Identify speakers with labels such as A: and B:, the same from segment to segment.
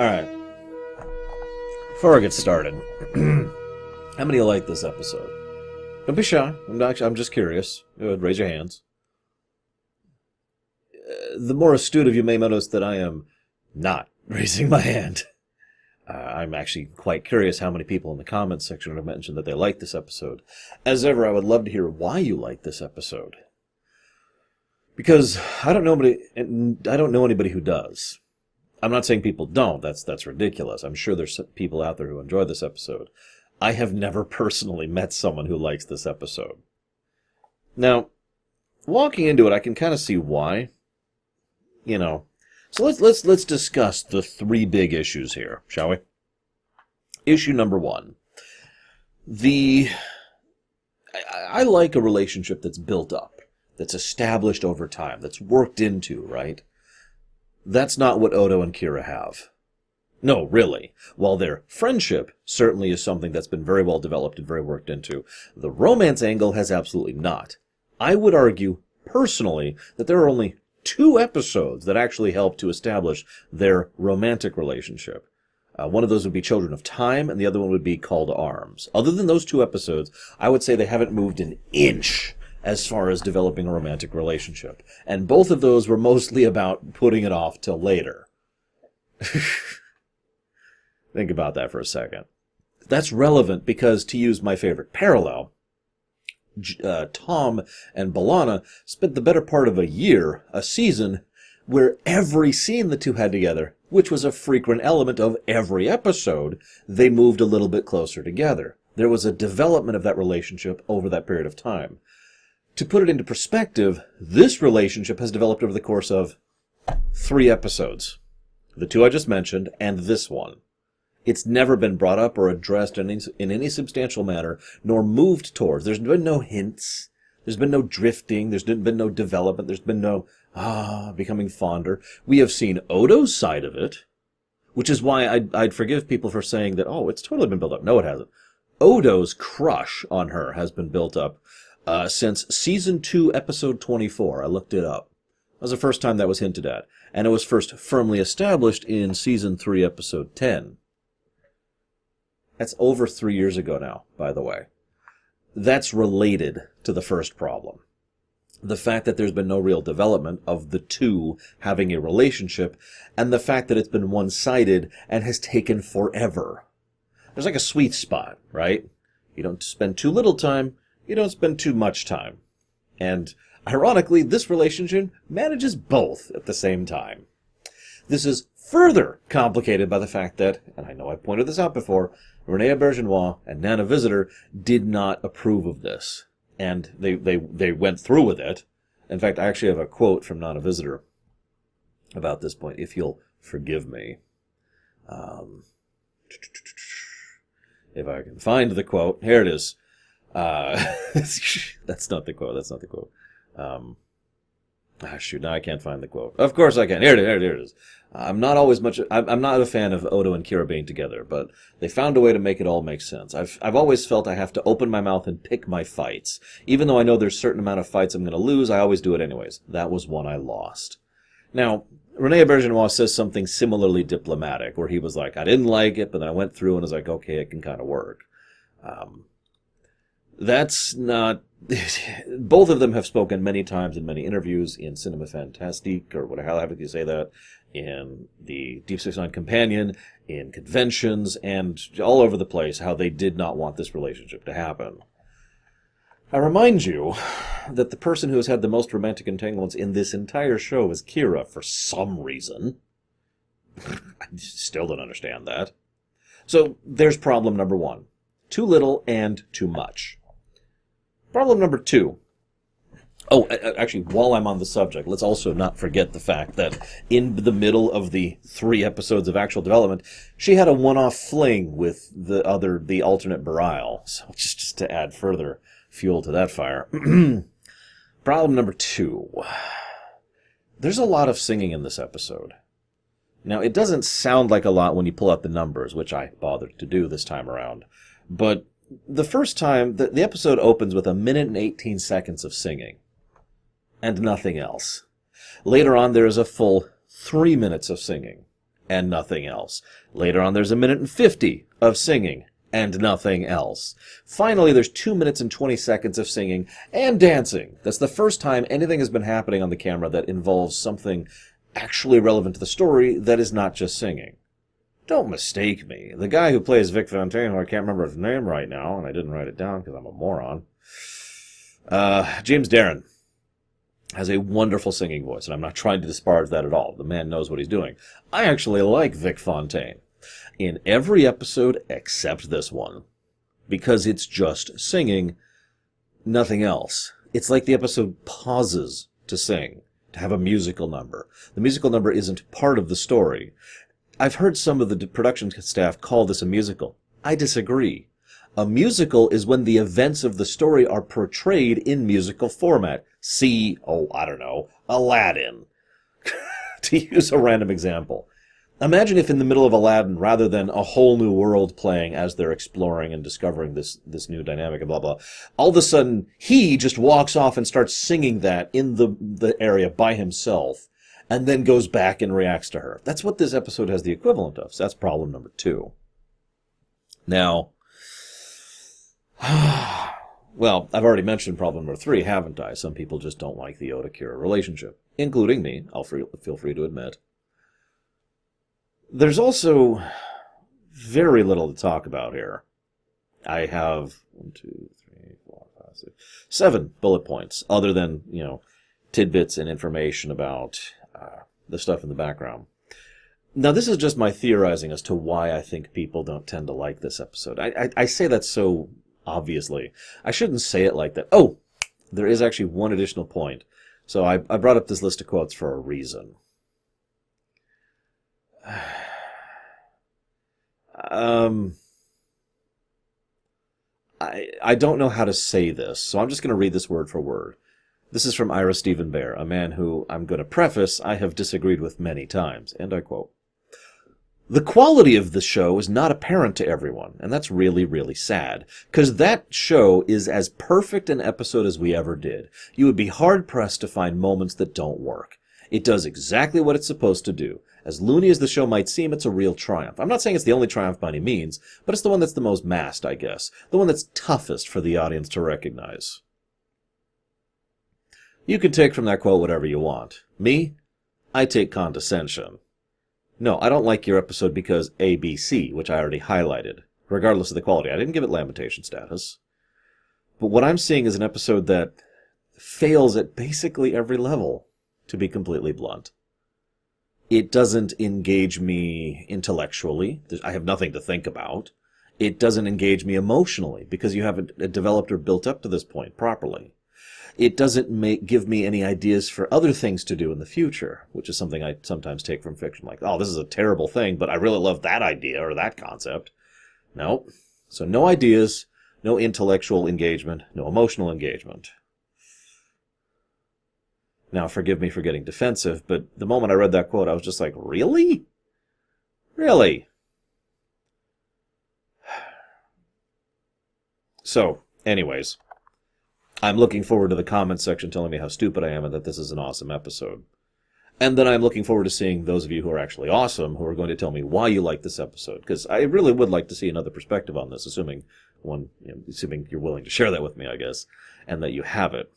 A: Alright, before I get started, how many of you like this episode? Don't be shy, I'm just curious. Raise your hands. The more astute of you may notice that I am not raising my hand. I'm actually quite curious how many people in the comments section have mentioned that they like this episode. As ever, I would love to hear why you like this episode. Because I don't know anybody who does. I'm not saying people don't. That's ridiculous. I'm sure there's people out there who enjoy this episode. I have never personally met someone who likes this episode. Now, walking into it, I can kind of see why. You know. So let's discuss the three big issues here, shall we? Issue number one. I like a relationship that's built up, that's established over time, that's worked into, right? That's not what Odo and Kira have. No, really. While their friendship certainly is something that's been very well developed and very worked into, the romance angle has absolutely not. I would argue, personally, that there are only 2 episodes that actually help to establish their romantic relationship. One of those would be Children of Time, and the other one would be Call to Arms. Other than those 2 episodes, I would say they haven't moved an inch as far as developing a romantic relationship. And both of those were mostly about putting it off till later. Think about that for a second. That's relevant because, to use my favorite parallel, Tom and B'Elanna spent the better part of a year, a season, where every scene the two had together, which was a frequent element of every episode, they moved a little bit closer together. There was a development of that relationship over that period of time. To put it into perspective, this relationship has developed over the course of 3 episodes. The 2 I just mentioned, and this one. It's never been brought up or addressed in any substantial manner, nor moved towards. There's been no hints. There's been no drifting. There's been no development. There's been no, becoming fonder. We have seen Odo's side of it, which is why I'd forgive people for saying that, it's totally been built up. No, it hasn't. Odo's crush on her has been built up since Season 2, Episode 24. I looked it up. That was the first time that was hinted at. And it was first firmly established in Season 3, Episode 10. That's over 3 years ago now, by the way. That's related to the first problem. The fact that there's been no real development of the 2 having a relationship, and the fact that it's been one-sided and has taken forever. There's like a sweet spot, right? You don't spend too little time, you don't spend too much time. And ironically, this relationship manages both at the same time. This is further complicated by the fact that, and I know I pointed this out before, Renee Auberjonois and Nana Visitor did not approve of this. And they went through with it. In fact, I actually have a quote from Nana Visitor about this point, if you'll forgive me. If I can find the quote. Here it is. That's not the quote. Shoot, now I can't find the quote. Of course I can. Here it is. I'm not a fan of Odo and Kira being together, but they found a way to make it all make sense. I've always felt I have to open my mouth and pick my fights. Even though I know there's a certain amount of fights I'm going to lose, I always do it anyways. That was one I lost. Now, Renee Auberjonois says something similarly diplomatic, where he was like, I didn't like it, but then I went through and was like, okay, it can kind of work. That's not... Both of them have spoken many times in many interviews in Cinema Fantastique, or however you say that, in the Deep Space Nine Companion, in conventions, and all over the place, how they did not want this relationship to happen. I remind you that the person who has had the most romantic entanglements in this entire show is Kira, for some reason. I still don't understand that. So, there's problem number 1. Too little and too much. Problem number 2. Actually, while I'm on the subject, let's also not forget the fact that in the middle of the 3 episodes of actual development, she had a one-off fling with the alternate Bareil. So just to add further fuel to that fire. Problem number 2. There's a lot of singing in this episode. Now, it doesn't sound like a lot when you pull out the numbers, which I bothered to do this time around, but the first time, the episode opens with 1 minute and 18 seconds of singing. And nothing else. Later on, there is a full 3 minutes of singing. and nothing else. Later on, there's 1:50 of singing and nothing else. Finally, there's 2 minutes and 20 seconds of singing and dancing. That's the first time anything has been happening on the camera that involves something actually relevant to the story that is not just singing. Don't mistake me. The guy who plays Vic Fontaine, who I can't remember his name right now, and I didn't write it down because I'm a moron, James Darren, has a wonderful singing voice, and I'm not trying to disparage that at all. The man knows what he's doing. I actually like Vic Fontaine in every episode except this one, because it's just singing, nothing else. It's like the episode pauses to sing, to have a musical number. The musical number isn't part of the story. I've heard some of the production staff call this a musical. I disagree. A musical is when the events of the story are portrayed in musical format. See, Aladdin, to use a random example. Imagine if in the middle of Aladdin, rather than a whole new world playing as they're exploring and discovering this new dynamic and blah, blah, all of a sudden he just walks off and starts singing that in the area by himself and then goes back and reacts to her. That's what this episode has the equivalent of. So that's problem number 2. Now, well, I've already mentioned problem number 3, haven't I? Some people just don't like the Oda-Kira relationship, including me, feel free to admit. There's also very little to talk about here. I have 7 bullet points, other than, tidbits and information about the stuff in the background. Now, this is just my theorizing as to why I think people don't tend to like this episode. I say that so obviously. I shouldn't say it like that. Oh, there is actually one additional point. So I brought up this list of quotes for a reason. I don't know how to say this, so I'm just going to read this word for word. This is from Ira Stephen Bear, a man who, I'm going to preface, I have disagreed with many times, and I quote, "The quality of the show is not apparent to everyone, and that's really, really sad, because that show is as perfect an episode as we ever did. You would be hard-pressed to find moments that don't work. It does exactly what it's supposed to do. As loony as the show might seem, it's a real triumph. I'm not saying it's the only triumph by any means, but it's the one that's the most masked, I guess. The one that's toughest for the audience to recognize." You can take from that quote whatever you want. Me? I take condescension. No, I don't like your episode because ABC, which I already highlighted, regardless of the quality. I didn't give it lamentation status. But what I'm seeing is an episode that fails at basically every level, to be completely blunt. It doesn't engage me intellectually. I have nothing to think about. It doesn't engage me emotionally, because you haven't developed or built up to this point properly. It doesn't give me any ideas for other things to do in the future, which is something I sometimes take from fiction. Like, oh, this is a terrible thing, but I really love that idea or that concept. No. So no ideas, no intellectual engagement, no emotional engagement. Now, forgive me for getting defensive, but the moment I read that quote, I was just like, really? Really? So, anyways, I'm looking forward to the comments section telling me how stupid I am and that this is an awesome episode. And then I'm looking forward to seeing those of you who are actually awesome, who are going to tell me why you like this episode. Because I really would like to see another perspective on this, assuming you're willing to share that with me, I guess, and that you have it.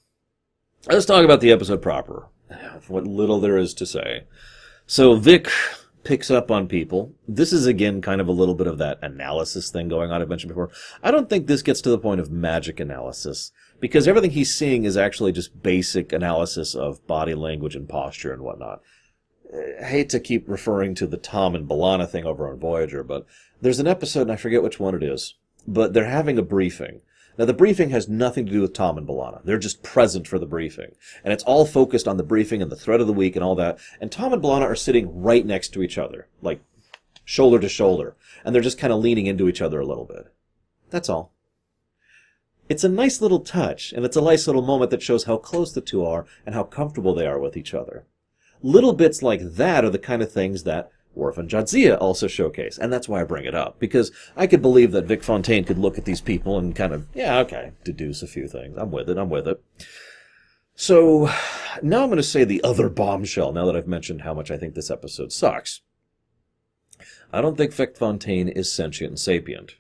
A: Let's talk about the episode proper. What little there is to say. So Vic picks up on people. This is, again, kind of a little bit of that analysis thing going on I've mentioned before. I don't think this gets to the point of magic analysis, because everything he's seeing is actually just basic analysis of body language and posture and whatnot. I hate to keep referring to the Tom and B'Elanna thing over on Voyager, but there's an episode, and I forget which one it is, but they're having a briefing. Now, the briefing has nothing to do with Tom and B'Elanna. They're just present for the briefing. And it's all focused on the briefing and the threat of the week and all that. And Tom and B'Elanna are sitting right next to each other, like shoulder to shoulder. And they're just kind of leaning into each other a little bit. That's all. It's a nice little touch, and it's a nice little moment that shows how close the two are and how comfortable they are with each other. Little bits like that are the kind of things that Worf and Jadzia also showcase, and that's why I bring it up, because I could believe that Vic Fontaine could look at these people and kind of, deduce a few things. I'm with it. So, now I'm going to say the other bombshell, now that I've mentioned how much I think this episode sucks. I don't think Vic Fontaine is sentient and sapient.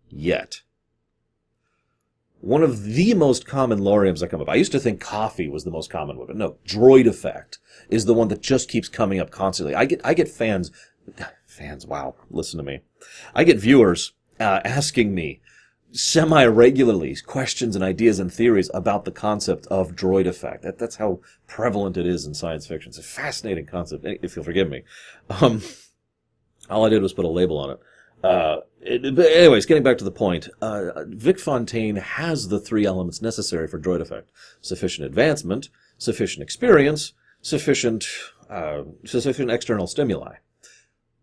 A: Yet. One of the most common loriums that come up, I used to think coffee was the most common one, but no, droid effect is the one that just keeps coming up constantly. I get fans, wow, listen to me. I get viewers asking me semi-regularly questions and ideas and theories about the concept of droid effect. That's how prevalent it is in science fiction. It's a fascinating concept, if you'll forgive me. All I did was put a label on it. But anyways, getting back to the point, Vic Fontaine has the three elements necessary for droid effect. Sufficient advancement, sufficient experience, sufficient external stimuli.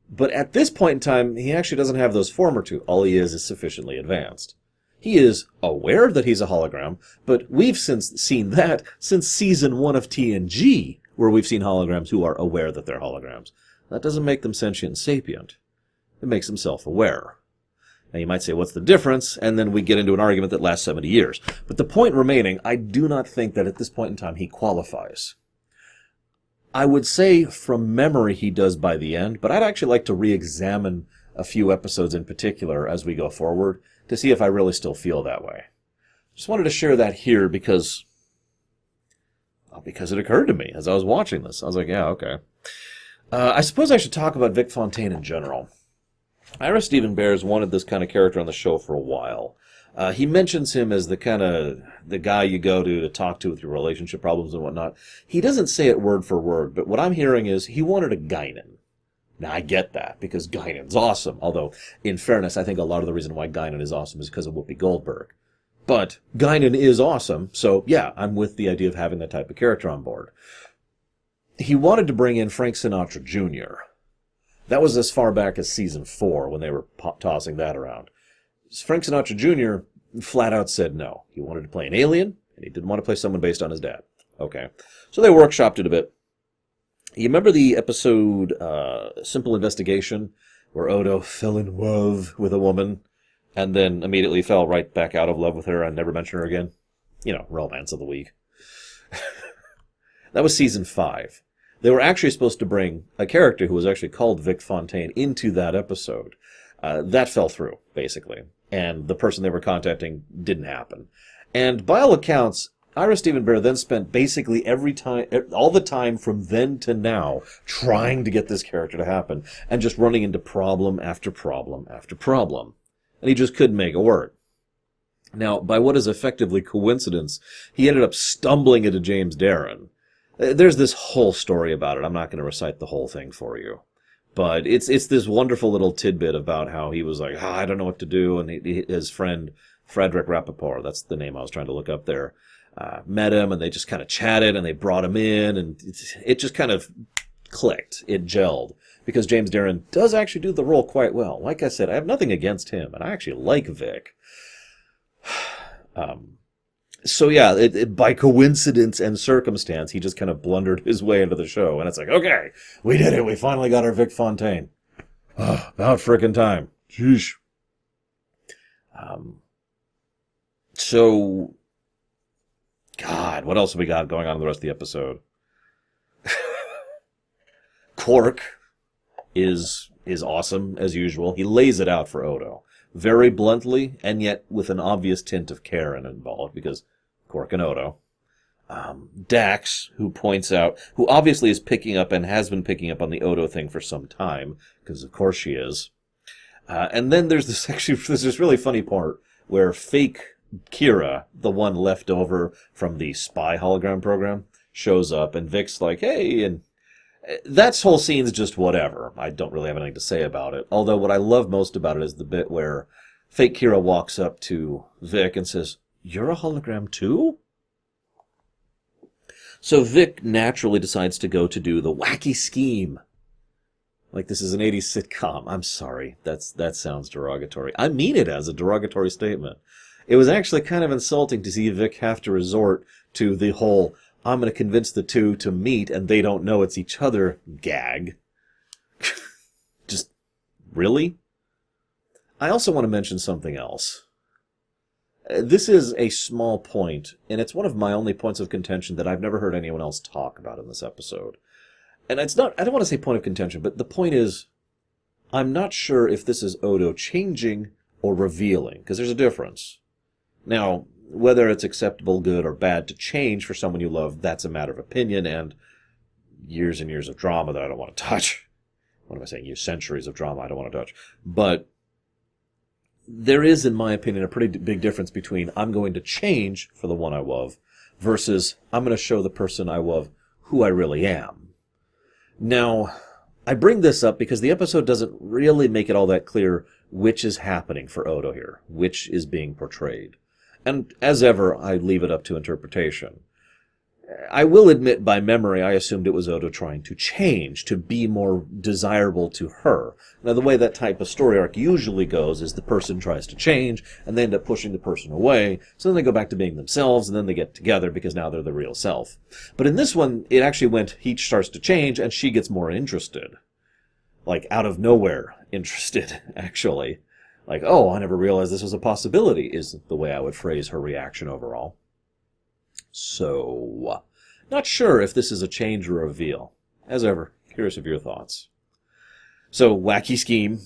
A: But at this point in time, he actually doesn't have those former two. All he is sufficiently advanced. He is aware that he's a hologram, but we've seen that since season 1 of TNG, where we've seen holograms who are aware that they're holograms. That doesn't make them sentient and sapient. It makes them self-aware. Now you might say, what's the difference? And then we get into an argument that lasts 70 years. But the point remaining, I do not think that at this point in time he qualifies. I would say from memory he does by the end, but I'd actually like to re-examine a few episodes in particular as we go forward to see if I really still feel that way. Just wanted to share that here because it occurred to me as I was watching this. I was like, yeah, okay. I suppose I should talk about Vic Fontaine in general. Ira Steven Bears wanted this kind of character on the show for a while. He mentions him as the guy you go to talk to with your relationship problems and whatnot. He doesn't say it word for word, but what I'm hearing is he wanted a Guinan. Now, I get that, because Guinan's awesome. Although, in fairness, I think a lot of the reason why Guinan is awesome is because of Whoopi Goldberg. But Guinan is awesome, so yeah, I'm with the idea of having that type of character on board. He wanted to bring in Frank Sinatra Jr. That was as far back as season 4 when they were tossing that around. Frank Sinatra Jr. flat out said no. He wanted to play an alien, and he didn't want to play someone based on his dad. Okay. So they workshopped it a bit. You remember the episode Simple Investigation, where Odo fell in love with a woman, and then immediately fell right back out of love with her and never mentioned her again? You know, romance of the week. That was season 5. They were actually supposed to bring a character who was actually called Vic Fontaine into that episode. That fell through, basically. And the person they were contacting didn't happen. And by all accounts, Ira Steven Behr then spent basically all the time from then to now trying to get this character to happen and just running into problem after problem after problem. And he just couldn't make it work. Now, by what is effectively coincidence, he ended up stumbling into James Darren. There's this whole story about it. I'm not going to recite the whole thing for you. But it's this wonderful little tidbit about how he was like, I don't know what to do. And his friend, Frederick Rappaport, that's the name I was trying to look up there, met him, and they just kind of chatted, and they brought him in, and it just kind of clicked. It gelled. Because James Darren does actually do the role quite well. Like I said, I have nothing against him, and I actually like Vic. So yeah, by coincidence and circumstance, he just kind of blundered his way into the show. And it's like, okay, we did it. We finally got our Vic Fontaine. About frickin' time. Sheesh. So, God, what else have we got going on in the rest of the episode? Quark is awesome, as usual. He lays it out for Odo. Very bluntly, and yet with an obvious tint of care involved, because Quark and Odo. Dax, who obviously is picking up and has been picking up on the Odo thing for some time, because of course she is. And then there's this really funny part where fake Kira, the one left over from the spy hologram program, shows up, and Vic's like, hey, and that whole scene's just whatever. I don't really have anything to say about it. Although what I love most about it is the bit where fake Kira walks up to Vic and says, you're a hologram too? So Vic naturally decides to go to do the wacky scheme. Like this is an 80s sitcom. I'm sorry. That sounds derogatory. I mean it as a derogatory statement. It was actually kind of insulting to see Vic have to resort to the whole, I'm going to convince the two to meet and they don't know it's each other gag. Just, really? I also want to mention something else. This is a small point, and it's one of my only points of contention that I've never heard anyone else talk about in this episode. And it's not, I don't want to say point of contention, but the point is, I'm not sure if this is Odo changing or revealing, because there's a difference. Now, whether it's acceptable, good, or bad to change for someone you love, that's a matter of opinion and years and years of drama that I don't want to touch. What am I saying? Years, centuries of drama I don't want to touch. But there is, in my opinion, a pretty big difference between I'm going to change for the one I love versus I'm going to show the person I love who I really am. Now, I bring this up because the episode doesn't really make it all that clear which is happening for Odo here, which is being portrayed. And as ever, I leave it up to interpretation. I will admit, by memory, I assumed it was Odo trying to change, to be more desirable to her. Now, the way that type of story arc usually goes is the person tries to change, and they end up pushing the person away, so then they go back to being themselves, and then they get together because now they're the real self. But in this one, it actually went, he starts to change, and she gets more interested. Like, out of nowhere interested, actually. Like, oh, I never realized this was a possibility, is the way I would phrase her reaction overall. So, not sure if this is a change or a reveal. As ever, curious of your thoughts. So, wacky scheme.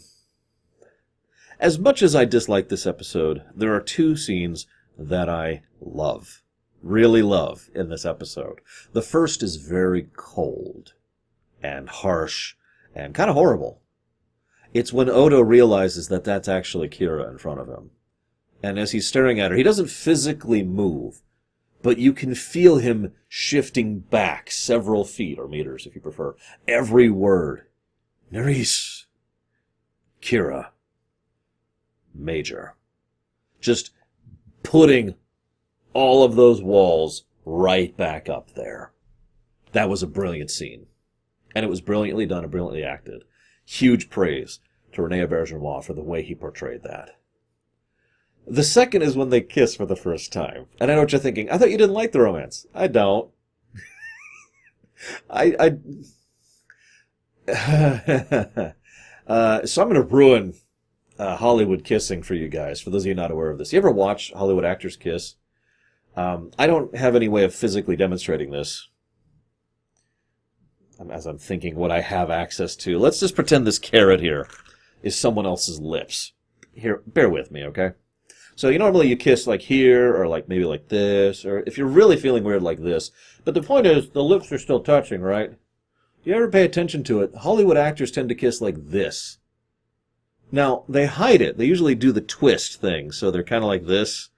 A: As much as I dislike this episode, there are two scenes that I love. Really love in this episode. The first is very cold and harsh and kind of horrible. It's when Odo realizes that that's actually Kira in front of him. And as he's staring at her, he doesn't physically move, but you can feel him shifting back several feet, or meters if you prefer, every word. Nerys. Kira. Major. Just putting all of those walls right back up there. That was a brilliant scene. And it was brilliantly done and brilliantly acted. Huge praise to René Auberjonois for the way he portrayed that. The second is when they kiss for the first time. And I know what you're thinking. I thought you didn't like the romance. I don't. So I'm going to ruin Hollywood kissing for you guys, for those of you not aware of this. You ever watch Hollywood actors kiss? I don't have any way of physically demonstrating this, as I'm thinking what I have access to. Let's just pretend this carrot here is someone else's lips. Here, bear with me, okay? So normally you kiss like here, or like maybe like this, or if you're really feeling weird like this. But the point is, the lips are still touching, right? You ever pay attention to it? Hollywood actors tend to kiss like this. Now, they hide it. They usually do the twist thing, so they're kind of like this,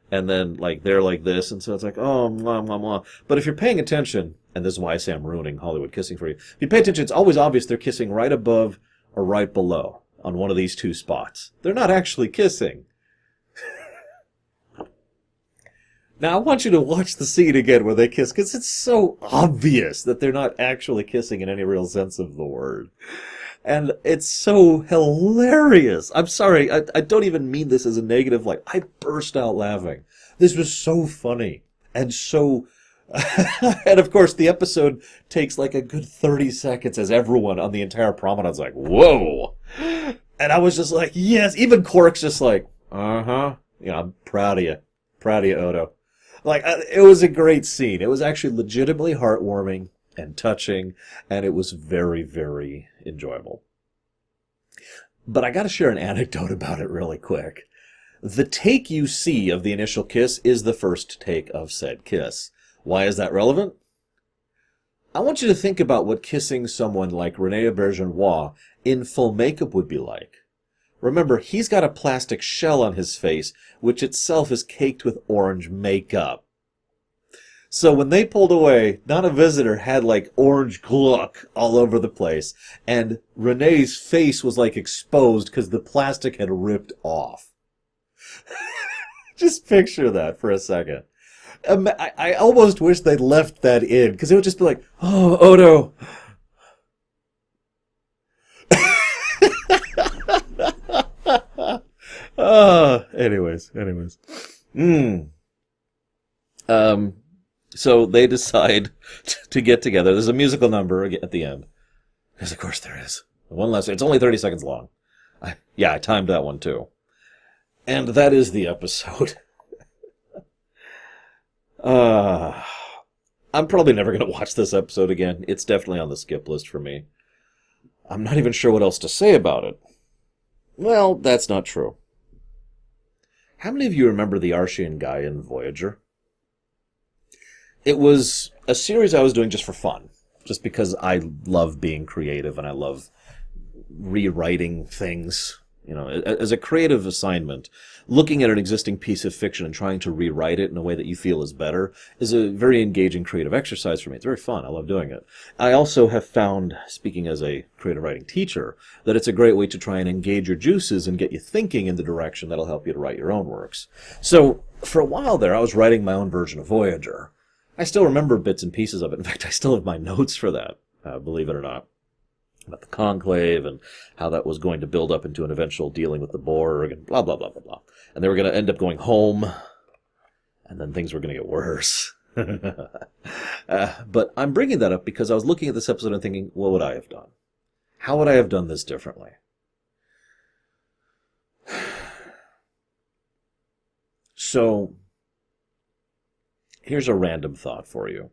A: and then like they're like this, and so it's like, oh, mwah, mwah, mwah. But if you're paying attention, and this is why I say I'm ruining Hollywood kissing for you, if you pay attention, it's always obvious they're kissing right above or right below on one of these two spots. They're not actually kissing. Now, I want you to watch the scene again where they kiss, because it's so obvious that they're not actually kissing in any real sense of the word. And it's so hilarious. I'm sorry, I don't even mean this as a negative, like, I burst out laughing. This was so funny, and so... and of course, the episode takes like a good 30 seconds as everyone on the entire promenade's like, whoa! And I was just like, yes! Even Cork's just like, uh-huh. I'm proud of you. Proud of you, Odo. Like, it was a great scene. It was actually legitimately heartwarming and touching, and it was very, very enjoyable. But I gotta share an anecdote about it really quick. The take you see of the initial kiss is the first take of said kiss. Why is that relevant? I want you to think about what kissing someone like René Auberjonois in full makeup would be like. Remember, he's got a plastic shell on his face, which itself is caked with orange makeup. So when they pulled away, not a visitor had like orange gluck all over the place, and René's face was like exposed because the plastic had ripped off. Just picture that for a second. I almost wish they'd left that in, because it would just be like, oh, Odo. Anyways. So they decide to get together. There's a musical number at the end. Because of course there is. One last, it's only 30 seconds long. I timed that one too. And that is the episode. I'm probably never going to watch this episode again. It's definitely on the skip list for me. I'm not even sure what else to say about it. Well, that's not true. How many of you remember the Arshian guy in Voyager? It was a series I was doing just for fun, just because I love being creative and I love rewriting things. You know, as a creative assignment, looking at an existing piece of fiction and trying to rewrite it in a way that you feel is better is a very engaging creative exercise for me. It's very fun. I love doing it. I also have found, speaking as a creative writing teacher, that it's a great way to try and engage your juices and get you thinking in the direction that'll help you to write your own works. So, for a while there, I was writing my own version of Voyager. I still remember bits and pieces of it. In fact, I still have my notes for that, believe it or not. About the conclave and how that was going to build up into an eventual dealing with the Borg and blah, blah, blah, blah, blah. And they were going to end up going home, and then things were going to get worse. But I'm bringing that up because I was looking at this episode and thinking, what would I have done? How would I have done this differently? So, here's a random thought for you.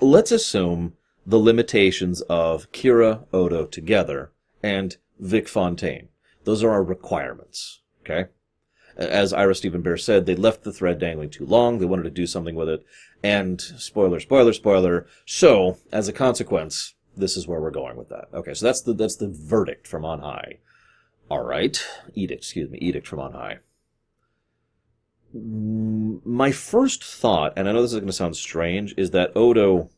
A: Let's assume the limitations of Kira, Odo together, and Vic Fontaine. Those are our requirements, okay? As Ira Stephen Bear said, they left the thread dangling too long, they wanted to do something with it, and spoiler, spoiler, spoiler, so, as a consequence, this is where we're going with that. Okay, so that's the verdict from on high. Alright, edict from on high. My first thought, and I know this is going to sound strange, is that Odo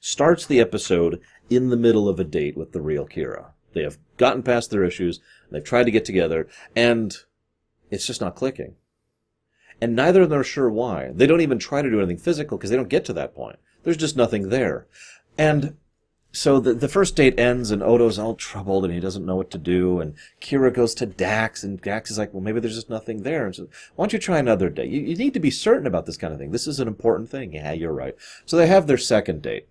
A: starts the episode in the middle of a date with the real Kira. They have gotten past their issues, they've tried to get together, and it's just not clicking. And neither of them are sure why. They don't even try to do anything physical because they don't get to that point. There's just nothing there. And so the first date ends, and Odo's all troubled, and he doesn't know what to do, and Kira goes to Dax, and Dax is like, well, maybe there's just nothing there. And so, why don't you try another date? You need to be certain about this kind of thing. This is an important thing. Yeah, you're right. So they have their second date.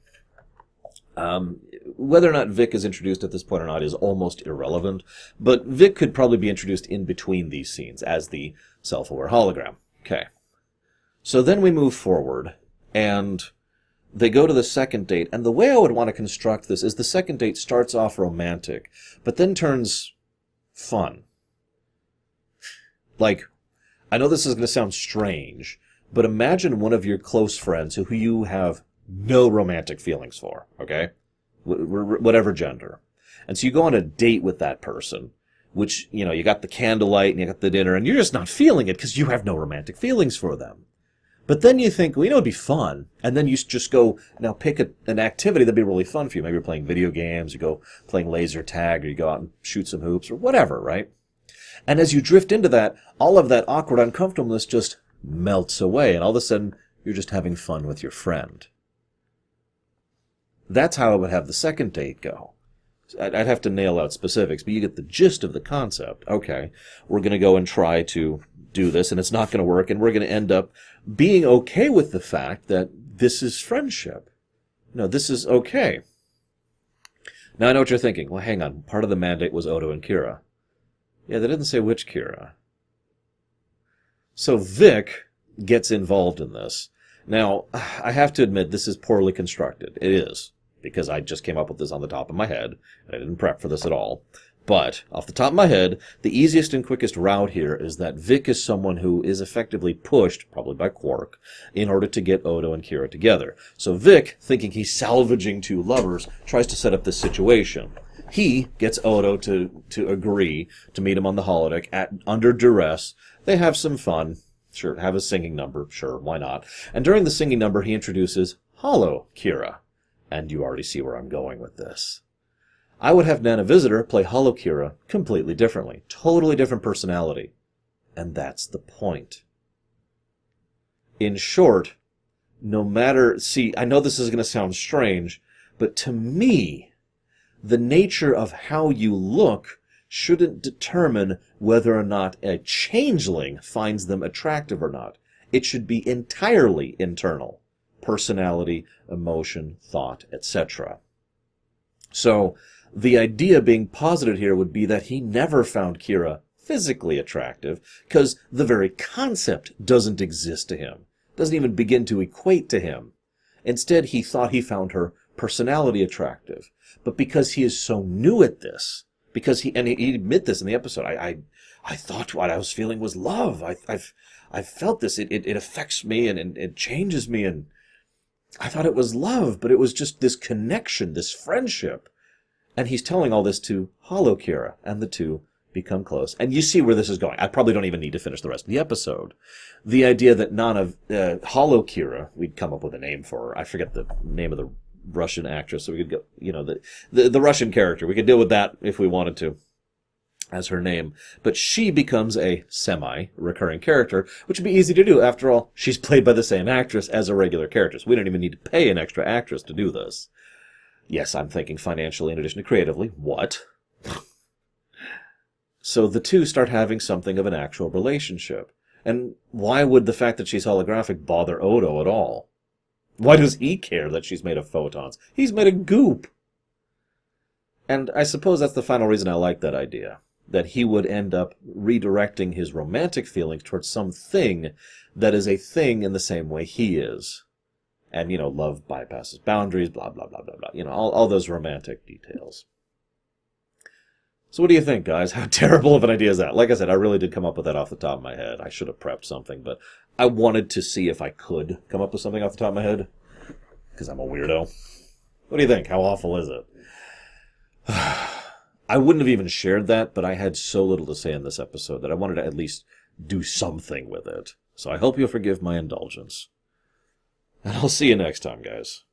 A: Whether or not Vic is introduced at this point or not is almost irrelevant, but Vic could probably be introduced in between these scenes as the self-aware hologram. Okay. So then we move forward, and they go to the second date, and the way I would want to construct this is the second date starts off romantic, but then turns fun. Like, I know this is going to sound strange, but imagine one of your close friends who you have no romantic feelings for, okay? Whatever gender. And so you go on a date with that person, which, you know, you got the candlelight and you got the dinner, and you're just not feeling it because you have no romantic feelings for them. But then you think, well, you know, it'd be fun. And then you just go, now pick an activity that'd be really fun for you. Maybe you're playing video games, you go playing laser tag, or you go out and shoot some hoops, or whatever, right? And as you drift into that, all of that awkward uncomfortableness just melts away, and all of a sudden, you're just having fun with your friend. That's how I would have the second date go. I'd have to nail out specifics, but you get the gist of the concept. Okay, we're going to go and try to do this, and it's not going to work, and we're going to end up being okay with the fact that this is friendship. No, this is okay. Now I know what you're thinking. Well, hang on. Part of the mandate was Odo and Kira. Yeah, they didn't say which Kira. So Vic gets involved in this. Now, I have to admit, this is poorly constructed. It is, because I just came up with this on the top of my head, and I didn't prep for this at all. But, off the top of my head, the easiest and quickest route here is that Vic is someone who is effectively pushed, probably by Quark, in order to get Odo and Kira together. So Vic, thinking he's salvaging two lovers, tries to set up this situation. He gets Odo to agree to meet him on the holodeck under duress. They have some fun. Sure, have a singing number. Sure, why not? And during the singing number, he introduces Holo Kira. And you already see where I'm going with this. I would have Nana Visitor play Holo Kira completely differently. Totally different personality. And that's the point. In short, no matter... See, I know this is going to sound strange, but to me, the nature of how you look shouldn't determine whether or not a changeling finds them attractive or not. It should be entirely internal. Personality, emotion, thought, etc. So, the idea being posited here would be that he never found Kira physically attractive, because the very concept doesn't exist to him, doesn't even begin to equate to him. Instead, he thought he found her personality attractive. But because he is so new at this, because he admit this in the episode, I thought what I was feeling was love. I've felt this. It affects me and it changes me, and I thought it was love, but it was just this connection, this friendship. And he's telling all this to Hollow Kira, and the two become close. And you see where this is going. I probably don't even need to finish the rest of the episode. The idea that Hollow Kira, we'd come up with a name for her. I forget the name of the Russian actress, so we could go, the Russian character. We could deal with that if we wanted to as her name. But she becomes a semi-recurring character, which would be easy to do. After all, she's played by the same actress as a regular character, so we don't even need to pay an extra actress to do this. Yes, I'm thinking financially in addition to creatively. What? So the two start having something of an actual relationship. And why would the fact that she's holographic bother Odo at all? Why does he care that she's made of photons? He's made of goop. And I suppose that's the final reason I like that idea. That he would end up redirecting his romantic feelings towards something that is a thing in the same way he is. And, love bypasses boundaries, blah, blah, blah, blah, blah. All those romantic details. So what do you think, guys? How terrible of an idea is that? Like I said, I really did come up with that off the top of my head. I should have prepped something, but I wanted to see if I could come up with something off the top of my head. Because I'm a weirdo. What do you think? How awful is it? I wouldn't have even shared that, but I had so little to say in this episode that I wanted to at least do something with it. So I hope you'll forgive my indulgence. And I'll see you next time, guys.